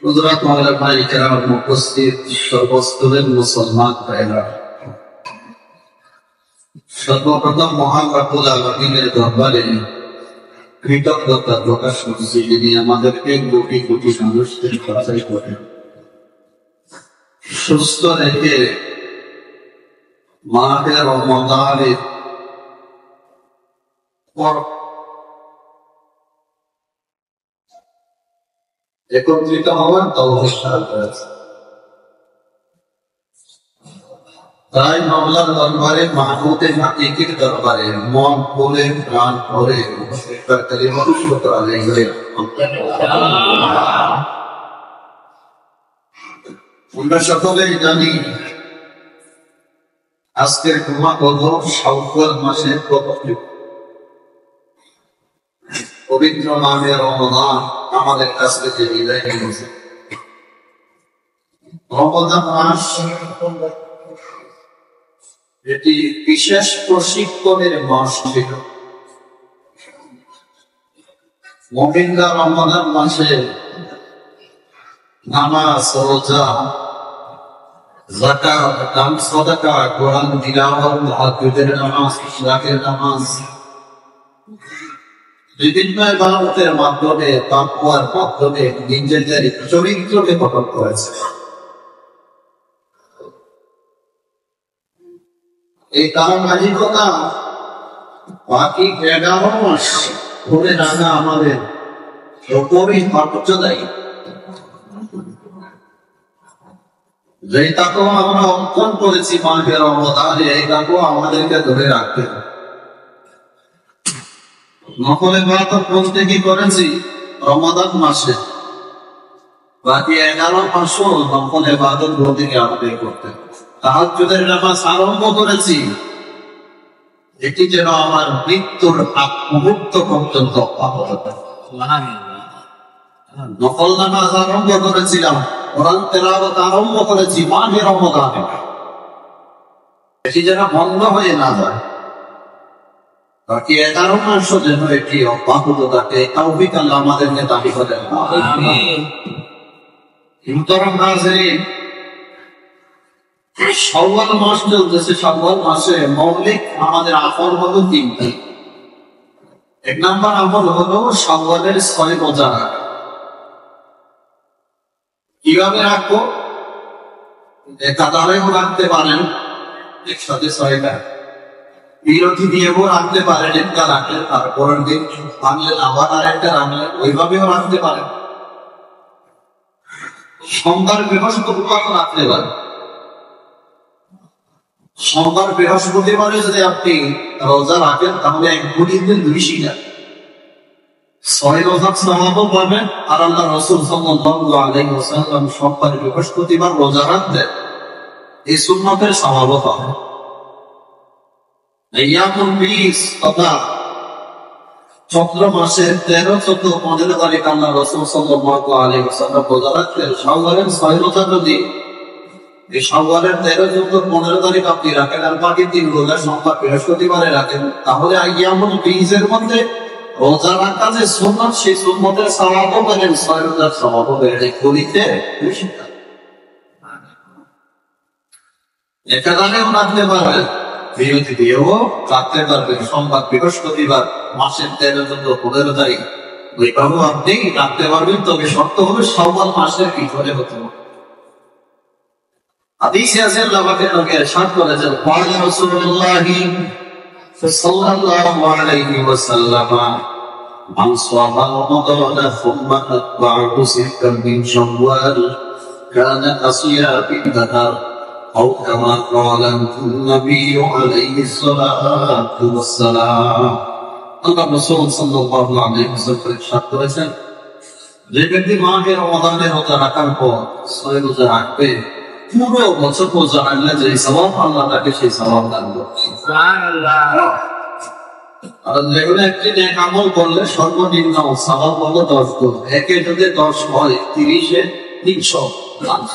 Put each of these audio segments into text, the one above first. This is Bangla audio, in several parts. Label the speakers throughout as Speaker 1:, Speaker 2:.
Speaker 1: গুজরাট মহিলা ভাইকেরা উপস্থিত সর্বস্তরের মুসলমান ভাইরা, সর্বপ্রথম মহান রব্বুল আলামিনের দরবারে কৃতজ্ঞতা প্রকাশ করছি, যিনি আমাদেরকে কোটি কোটি মানুষকে বাছাই করে সুস্থ রেখে মাহে রমজানের একত্রিত হওয়ার তৌফিক দান করেছে। তাই মাওলার দরবারে, মাহবুবে হাকিকের দরবারে মন খুলে প্রাণ ভরে আমরা সকলেই জানি আজকের জুমা হল শাওয়াল মাসের প্রথম পবিত্র মাহে রমজান আমাদের কাছ থেকে বিদায় নিয়েছে। রমজান মাস এটি বিশেষ প্রশিক্ষণের মাস ছিল। মুমিনরা রমজান মাসে নামাজ, রোজা, যাকাত, দান সাদাকা, কোরআন তিলাওয়াত, তাহাজ্জুদের নামাজ, ইশরাকের নামাজ, বিভিন্ন ইবাদতের মাধ্যমে, তাকওয়ার মাধ্যমে নিজেদের চরিত্রকে গঠন করেছে। এই ধারাবাহিকতা বাকি 11 মাস ধরে রাখা আমাদের উপরই মর্যাদায়, যে তাকওয়া আমরা অর্জন করেছি মাহে রমজানে, এই তাকওয়া আমাদেরকে ধরে রাখতে হবে। নফল ইবাদত বলতে কি করেছি রমজান মাসে, বাকি 11 মাসও নফল ইবাদত বলতে কি আমাদের করতে হবে। তাহাজ্জুদের নামাজ আরম্ভ করেছি, এটি যেন আমার মৃত্যুর আগ মুহূর্ত পর্যন্ত অব্যাহত থাকে। নফল নামাজ আরম্ভ করেছিলাম, কোরআন তেলাওয়াত আরম্ভ করেছি মাহে রমজানে, এটি যেন বন্ধ হয়ে না যায়। বাকি 11 মাসও যেন এটি অব্যাহত থাকে, তৌফিক আল্লাহ আমাদেরকে দান করেন। মুহতারাম হাজিরিন, শাওয়াল মাস চলতেছে। শাওয়াল মাসে মৌলিক আমাদের আমল হলো 3টি। 1 নম্বর আমল হলো শাওয়ালের 6 রোজা রাখা। কিভাবে রাখবো? একাধারেও রাখতে পারেন, একসাথে 6টা, বিরতি দিয়েও রাখতে পারেন। একটা রাখলেন, তারপরের দিন ভাঙলেন, আবার আরেকটা রাখলেন, ওইভাবেও রাখতে পারেন। সোমবার বৃহস্পতিবার রাখতে পারেন। সোমবার বৃহস্পতিবারে যদি আপনি রোজা রাখেন, তাহলে 1 দিন 6 রোজার সওয়াবও পাবেন। আর আল্লাহ রাসূল সাল্লাল্লাহু আলাইহি ওয়াসাল্লাম সোমবার বৃহস্পতিবার রোজা রাখতেন, এই সুন্নতের সওয়াবও পাবেন। আইয়ামুল বিস তথা চন্দ্র মাসের 13, 14, 15 তারিখ আল্লাহ রাসূল সাল্লাল্লাহু আলাইহি ওয়াসাল্লাম রোজা রাখতেন। শাওয়ালের 6 রোজা যদি এই শাওয়ালের 13, 14, 15 তারিখ আপনি রাখেন, আর বাকি 3 রোজা সোমবার বৃহস্পতিবারে রাখেন, তাহলে আইয়ামুল বিসের মধ্যে রোজা রাখা যে সুন্নাত, সেই সুন্নতের সওয়াবও পাবেন, 6 রোজার সওয়াবও পাবেন। করিতে একাধারেও রাখতে পারবেন, বিরতি দিয়েও রাখতে পারবেন। সোমবার বৃহস্পতিবার মাসের 13, 14, 15 তারিখ ওইভাবেও আপনি রাখতে পারবেন। তবে শর্ত হলো শাওয়াল মাসের ভিতরে হতে হবে। হাদিসে আছে আল্লাহ পাকের নবী ইরশাদ করেছেন, ক্বালা রাসূলুল্লাহ সাল্লাল্লাহু আলাইহি ওয়াসাল্লাম, মান সামা রমাদানা সুম্মা আতবা'াহু সিত্তান মিন শাওয়াল কানা কাসিয়ামি দাহর আও কামা ক্বালা নবী আলাইহিস সালাতু ওয়াসসালাম। আল্লাহ রাসূল সাল্লাল্লাহু আলাইহি ওয়াসাল্লাম ইরশাদ করেছেন, যে ব্যক্তি মাহে রমাদানে রোজা রাখার পর 6 রোজা রাখবে, পুরো বছর রোজা রাখলে যে সওয়াব আল্লাহ তাকে সেই সওয়াব দান করবে। সুবহানাল্লাহ। আর যেগুলো একটি নেক আমল করলে সর্বনিম্ন সওয়াব হলো 10 গুণ। একে যদি 10 হয়, 30-এ 300,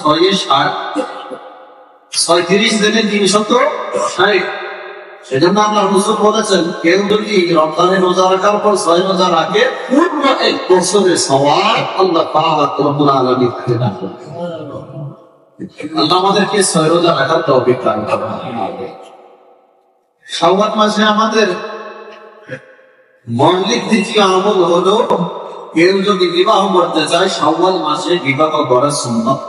Speaker 1: 6-এ 60, 6 30 দিনে 360, সেজন্য আল্লাহ রাসূল বলেছেন, কেউ যদি রমজানে রোজা রাখার পর 6 রোজা রাখে, পূর্ণ এক বছরের সওয়াব আল্লাহ পাক রব্বুল আলামিন দান করবেন। আল্লাহ আমাদেরকে 6 রোজা রাখার তৌফিক দান করুন। শাওয়াল মাসে আমাদের মৌলিক দ্বিতীয় আমল হলো, কেউ যদি বিবাহ করতে চায় শাওয়াল মাসে বিবাহ করা সুন্নাত।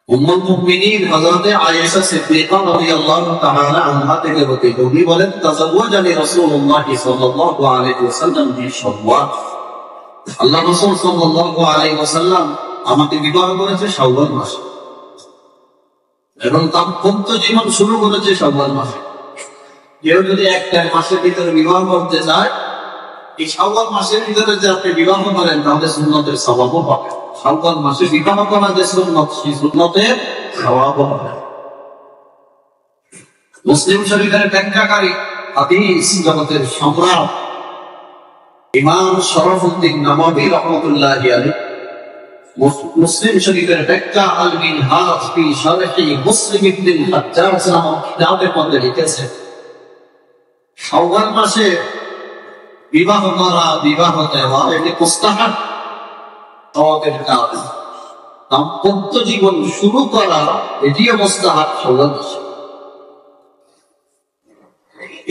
Speaker 1: উম্মুল মুমিনিন হযরত আয়েশা সিদ্দিকা রাদিয়াল্লাহু তাআলা আনহা থেকে বর্ণিত, উনি বলেন, তাযাওয়াজানি রাসূলুল্লাহ সাল্লাল্লাহু আলাইহি ওয়াসাল্লাম ফি শাওয়াল। আল্লাহ রাসূল সাল্লাল্লাহু আলাইহি ওয়াসাল্লাম আমাকে বিবাহ করেছে শাওয়াল মাসে, এবং দাম্পত্য জীবন শুরু করেছে শাওয়াল মাসে। কেউ যদি একটা মাসের ভিতরে বিবাহ করতে চায়, এই শাওয়াল মাসের ভিতরে যে আপনি বিবাহ করেন, তাহলে সুন্নতের সওয়াবও পাবেন। শাওয়াল মাসে বিবাহ করা যে সুন্নত, সেই সুন্নতের সওয়াবও পাবেন। মুসলিম শরীফের ব্যাখ্যাকারী হাদিস জগতের সম্রাট ইমাম শরফুদ্দীন নববী রাহমাতুল্লাহি আলাইহি মুসলিম শরীফের ব্যাখ্যা আল মিনহাজ ফি শারহি মুসলিম ইবনুল হাজ্জাজ নামক কিতাবের মধ্যে লিখেছেন, শাওয়াল মাসে বিবাহ করা, বিবাহ দেওয়া, এটি মুস্তাহাব সওয়াবের কাজ। দাম্পত্য জীবন শুরু করা, এটিও মুস্তাহাব শাওয়াল মাসে।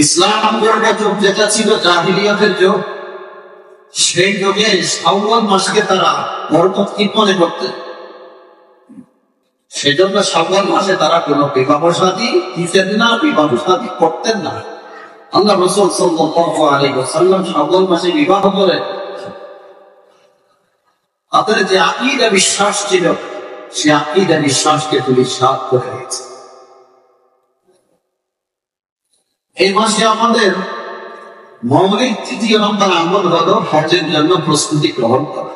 Speaker 1: ইসলাম যুগ যেটা ছিল জাহিলিয়াতের যুগ, সেই যুগে শাওয়াল মাসকে তারা বরকতময় মনে করতেন। সেজন্য শাওয়াল মাসে তারা কোনো বিবাহ শাদী দিতেন না, বিবাহ শাদী করতেন না। আল্লাহ রাসূল সাল্লাল্লাহু আলাইহি ওয়াসাল্লাম শাওয়াল মাসে বিবাহ করে তাদের যে আকীদা বিশ্বাস ছিল, সেই আকীদা বিশ্বাসকে তিনি সাথ করে দিয়েছেন। এই মাসে আমাদের মৌলিক তৃতীয় নম্বর আমল হলো হজের জন্য প্রস্তুতি গ্রহণ করা।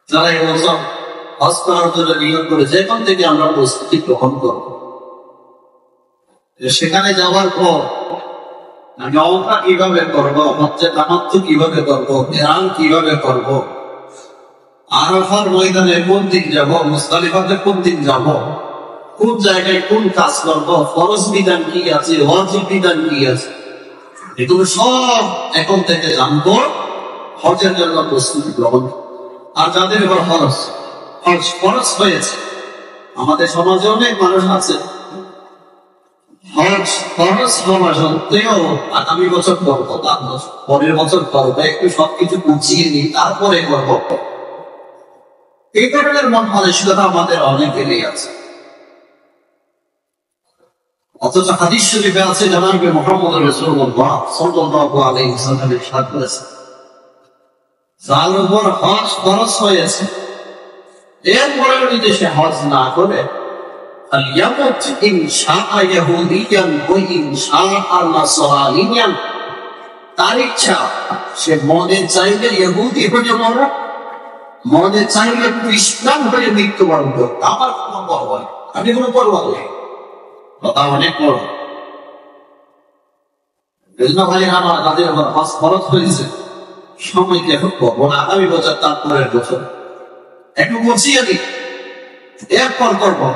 Speaker 1: যারা এই বছর হজ করার জন্য নিয়োগ করেছে, এখন থেকে আমরা প্রস্তুতি গ্রহণ করব। সেখানে যাওয়ার পর আমি অবস্থা কিভাবে করবো, হচ্ছে তামাত্তু কিভাবে করবো, ধ্যান কিভাবে করবো, আরাফার ময়দানে কোন দিন যাব, মুজদালিফাতে কোন দিন যাব, কোন জায়গায় কোন কাজ করবো, ফরজ বিধান কি আছে, ওয়াজিব বিধান কি আছে, এগুলো সব এখন থেকে জানবো। হজের জন্য প্রস্তুতি গ্রহণ। আর যাদের এবার হজ ফরজ হয়েছে, আমাদের সমাজে অনেক মানুষ আছে হজ ফরজ হওয়া সত্ত্বেও আগামী বছর করবো, তার পরের বছর করবো, একটু সবকিছু গুছিয়ে নিই তারপরে করবো, এই ধরনের মন মানসিকতা আমাদের অনেকেরই আছে। অথচ হাদিস শরীফে আছে, জনাবে মুহাম্মদ রাসূলুল্লাহ সাল্লাল্লাহু আলাইহি ওয়াসাল্লাম ইরশাদ করেছেন, যার উপর হজ ফরজ হয়েছে, এরপরেও যদি সে হজ না করে, ফালইয়ামুত ইন শাআ ইয়াহুদিয়ান ওয়া ইন শাআ নাসরানিয়ান, তার ইচ্ছা সে মনে চাইলে ইহুদি হয়ে মরুক, মনে চাইলে খ্রিস্টান হয়ে মৃত্যুবরণ করুক, আমার কোনো পরোয়া নেই, আমি কোনো পরোয়া নেই। কথা অনেক বড়। ভাই আমার তাদের হজ ফরজ হয়েছে, সময়কে এখন করবো না, আগামী বছর, তারপরের বছর একটু গুছিয়ে দিই, এরপর করবো।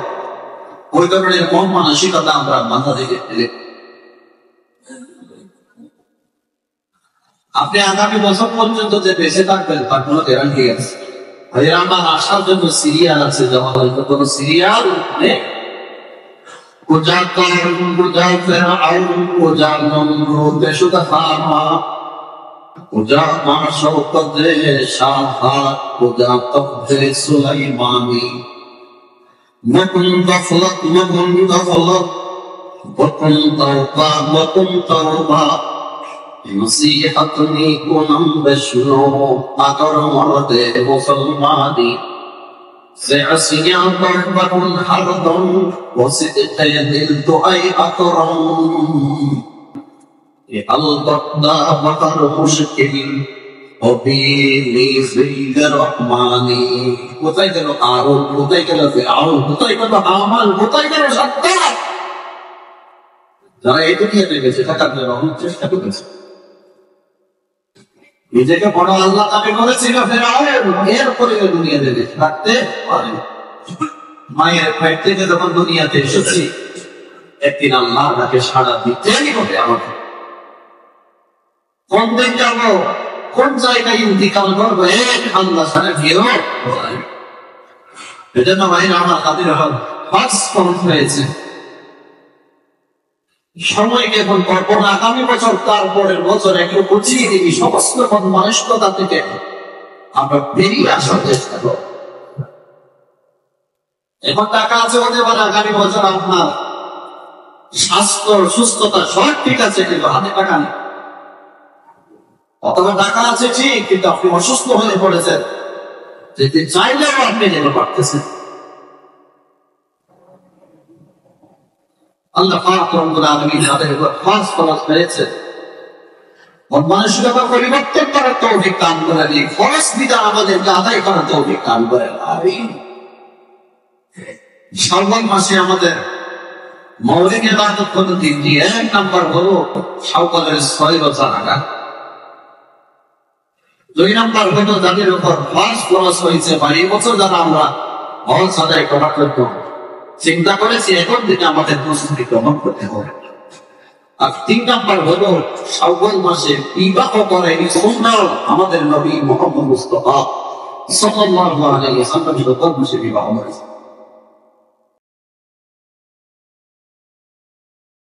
Speaker 1: ওই ধরনের মন মানসিকতা আমরা মাথা থেকে ফেলে, আপনি আগামী বছর পর্যন্ত যে বেঁচে থাকবেন তার কোনো গ্যারান্টি আছে? আমার আসার জন্য সিরিয়াল আছে, যেমন কোন সিরিয়াল নেই। কোজা কলম, কোজা ফেরাউন, কোজা নমরুদ, শুধু হামা, কোজা মা শওকতে শাহাদ, কোজা তখতে সুলাইমানি। মকুন গফলত, মকুন গফলত, মকুন তওবা, মকুন তওবা, নসিহতনি কুনম বশনো, আদর মরদে মুসলমানি। سيعصيا ضربة حرض وصدق يدلت أي أكرم البطنا بطر مشكل وبيني في الرحمن কোথায় গেল আরব, কোথায় গেল ফিরআউন, কোথায় গেল হামান, কোথায় গেল সাদ্দাত? যারা এই দুনিয়াতে বেঁচে থাকার জন্য অনেক চেষ্টা করেছে, নিজেকে বড় আল্লাহ দাবি করেছিল ফেরাউন, এরপরে দুনিয়াতে বেঁচে থাকতে পারে। মায়ের পেট থেকে যখন দুনিয়াতে এসেছি, একদিন আল্লাহ তাকে সাড়া দিতেই হবে আমাকে। কোন দিন যাবো, কোন জায়গায় ইন্তিকাল করবো, আল্লাহ ছাড়া কেউ এজন্য ভাইরা আমার তাদের হজ ফরজ হয়েছে। সময়কে এখন কল্পনা, আগামী বছর তারপরের বছর একটু বুঝিয়ে দিবি সমস্ত মানসিকতা থেকে আমরা বেরিয়ে আসার চেষ্টা করব। এখন টাকা আছে হতে পারে আগামী বছর আপনার স্বাস্থ্য সুস্থতা সব ঠিক আছে, কিন্তু হাতে টাকা নেই। অথবা টাকা আছে ঠিক, কিন্তু আপনি অসুস্থ হয়ে পড়েছেন, যেতে চাইলেও আপনি যেতে পারতেছেন। আল্লাহ পাক রব্বুল আলামিন যাদের উপর হজ ফরজ করেছে, মানসিকতা পরিবর্তন করার তৌফিক দান করে দিন, ফরজ বিধান আমাদেরকে আদায় করার তৌফিক দান করে। আমিন। শাওয়াল মাসে আমাদের মৌলিক ইবাদত হলো তিনটি। এক নাম্বার হলো শাওয়ালের 6 রোজা রাখা। 2 নাম্বার হলো যাদের উপর হজ ফরজ হয়েছে বা এই বছর যারা আমরা হজ আদায় করার জন্য চিন্তা করেছি, এখন থেকে আমাদের প্রস্তুতি গ্রহণ করতে হবে। আর 3 নাম্বার হলো শাওয়াল মাসে বিবাহ করা, এই সুন্নাহ আমাদের নবী মুহাম্মদ মুস্তাফা সাল্লাল্লাহু আলাইহি ওয়াসাল্লাম বিবাহ করেছেন।